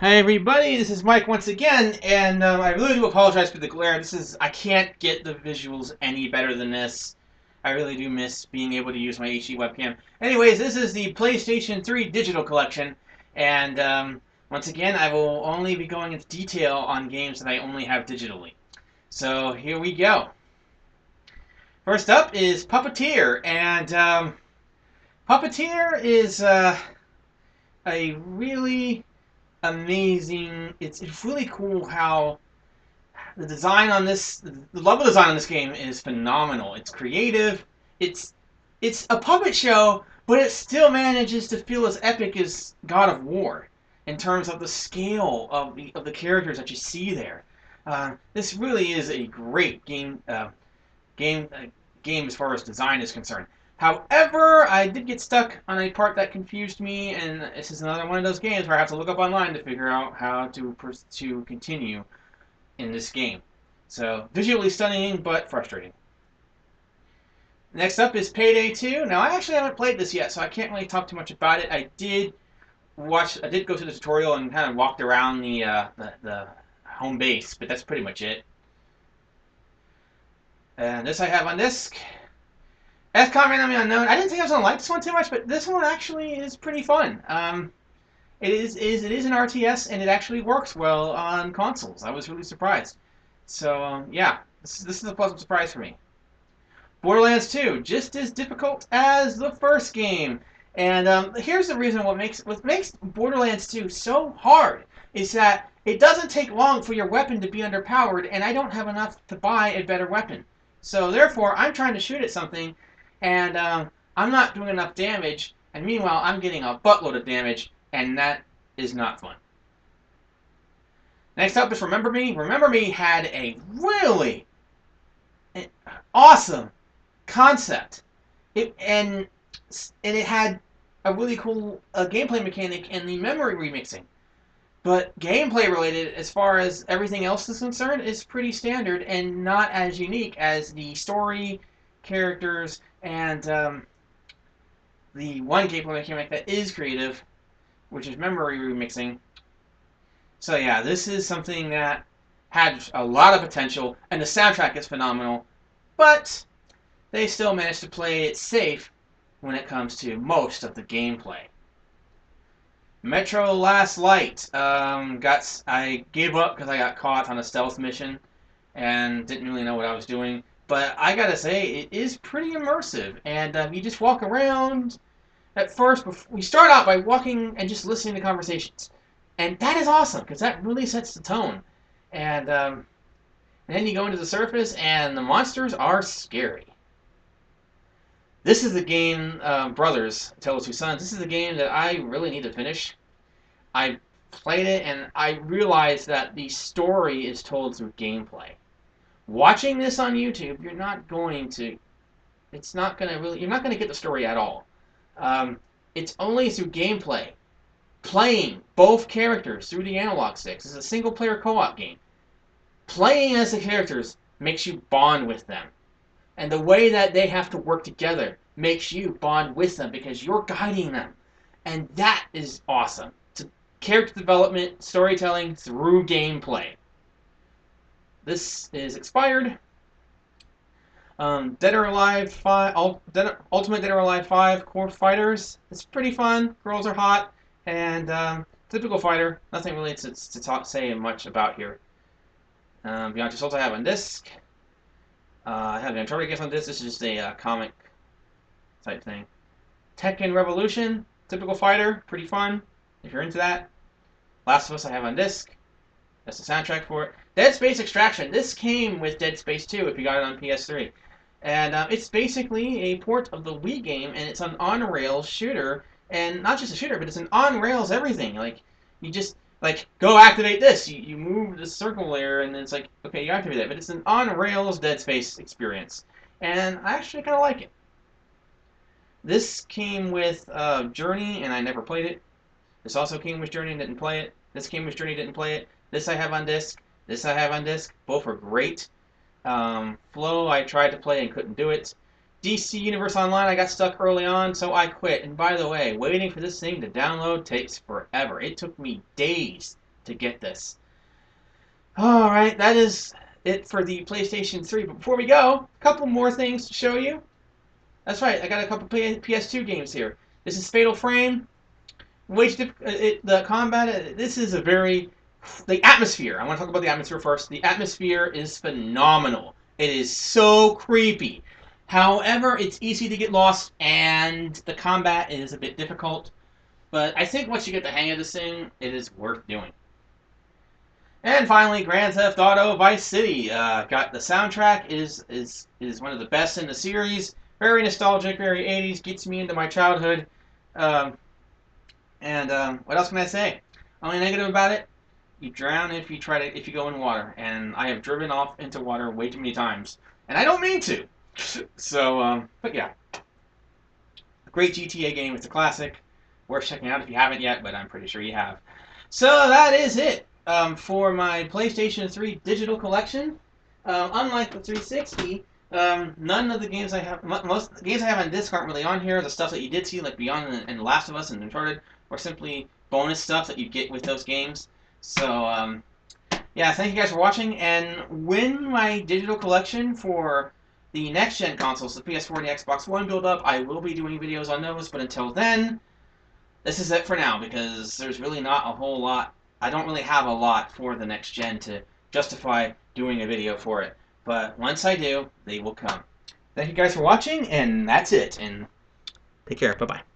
Hey everybody, this is Mike once again, and I really do apologize for the glare. I can't get the visuals any better than this. I really do miss being able to use my HD webcam. Anyways, this is the PlayStation 3 Digital Collection, and once again, I will only be going into detail on games that I only have digitally. So here we go. First up is Puppeteer, and Puppeteer is a really amazing. It's really cool how the design on the level design on this game is phenomenal. It's creative. It's it's a puppet show, but it still manages to feel as epic as God of War in terms of the scale of the characters that you see there. This really is a great game game as far as design is concerned. However, I did get stuck on a part that confused me, and this is another one of those games where I have to look up online to figure out how to continue in this game. So, visually stunning, but frustrating. Next up is Payday 2. Now, I actually haven't played this yet, so I can't really talk too much about it. I did go through the tutorial and kind of walked around the home base, but that's pretty much it. And this I have on disc. XCOM Randomly Unknown. I didn't think I was gonna like this one too much, but this one actually is pretty fun. It is an RTS, and it actually works well on consoles. I was really surprised. So yeah, this is a pleasant surprise for me. Borderlands 2, just as difficult as the first game. And here's the reason what makes Borderlands 2 so hard is that it doesn't take long for your weapon to be underpowered, and I don't have enough to buy a better weapon. So therefore, I'm trying to shoot at something, and I'm not doing enough damage, and meanwhile, I'm getting a buttload of damage, and that is not fun. Next up is Remember Me. Remember Me had a really awesome concept. And it had a really cool gameplay mechanic in the memory remixing. But gameplay related, as far as everything else is concerned, is pretty standard and not as unique as the story, characters, and the one gameplay mechanic that is creative, which is memory remixing. So yeah, this is something that had a lot of potential, and the soundtrack is phenomenal, but they still managed to play it safe when it comes to most of the gameplay. Metro Last Light. I gave up because I got caught on a stealth mission and didn't really know what I was doing. But I gotta say, it is pretty immersive, and you just walk around. At first, we start out by walking and just listening to conversations, and that is awesome because that really sets the tone. And then you go into the surface, and the monsters are scary. This is the game, Brothers, Tale of Two Sons. This is the game that I really need to finish. I played it, and I realized that the story is told through gameplay. Watching this on YouTube, you're not going to. It's not going to really. You're not going to get the story at all. It's only through gameplay, playing both characters through the analog sticks. It's a single-player co-op game. Playing as the characters makes you bond with them. And the way that they have to work together makes you bond with them because you're guiding them. And that is awesome. It's character development, storytelling through gameplay. This is expired. Dead or Alive 5, Ultimate Dead or Alive 5 Core Fighters. It's pretty fun. Girls are hot. And typical fighter. Nothing really to say much about here. Beyond Two Souls I have on disc. I have an Uncharted gift on this. This is just a comic type thing. Tekken Revolution, typical fighter, pretty fun if you're into that. Last of Us I have on disc. That's the soundtrack for it. Dead Space Extraction. This came with Dead Space 2 if you got it on PS3. And it's basically a port of the Wii game, and it's an on-rails shooter. And not just a shooter, but it's an on-rails everything. Like, you just go activate this. You move the circle there, and it's like, okay, you activate that. But it's an on-rails Dead Space experience. And I actually kind of like it. This came with Journey, and I never played it. This also came with Journey and didn't play it. This came with Journey, didn't play it. This I have on disc. This I have on disc. Both are great. Flow, I tried to play and couldn't do it. DC Universe Online, I got stuck early on, so I quit. And by the way, waiting for this thing to download takes forever. It took me days to get this. All right, that is it for the PlayStation 3. But before we go, a couple more things to show you. That's right, I got a couple PS2 games here. This is Fatal Frame. The combat, this is a very... The atmosphere, I want to talk about the atmosphere first. The atmosphere is phenomenal. It is so creepy. However, it's easy to get lost, and the combat is a bit difficult. But I think once you get the hang of this thing, it is worth doing. And finally, Grand Theft Auto Vice City. Got the soundtrack is one of the best in the series. Very nostalgic, very 80s, gets me into my childhood. What else can I say? Only negative about it, you drown if you go in water. And I have driven off into water way too many times, and I don't mean to. So, but yeah, a great GTA game. It's a classic, worth checking out if you haven't yet, but I'm pretty sure you have. So that is it for my PlayStation 3 Digital Collection. Unlike the 360. None of the games I have, most of the games I have on disc aren't really on here. The stuff that you did see, like Beyond and Last of Us and Uncharted, or simply bonus stuff that you get with those games. So, yeah, thank you guys for watching, and when my digital collection for the next-gen consoles, the PS4 and the Xbox One build up, I will be doing videos on those, but until then, this is it for now, because there's really not a whole lot. I don't really have a lot for the next-gen to justify doing a video for it. But once I do, they will come. Thank you guys for watching, and that's it. And take care. Bye-bye.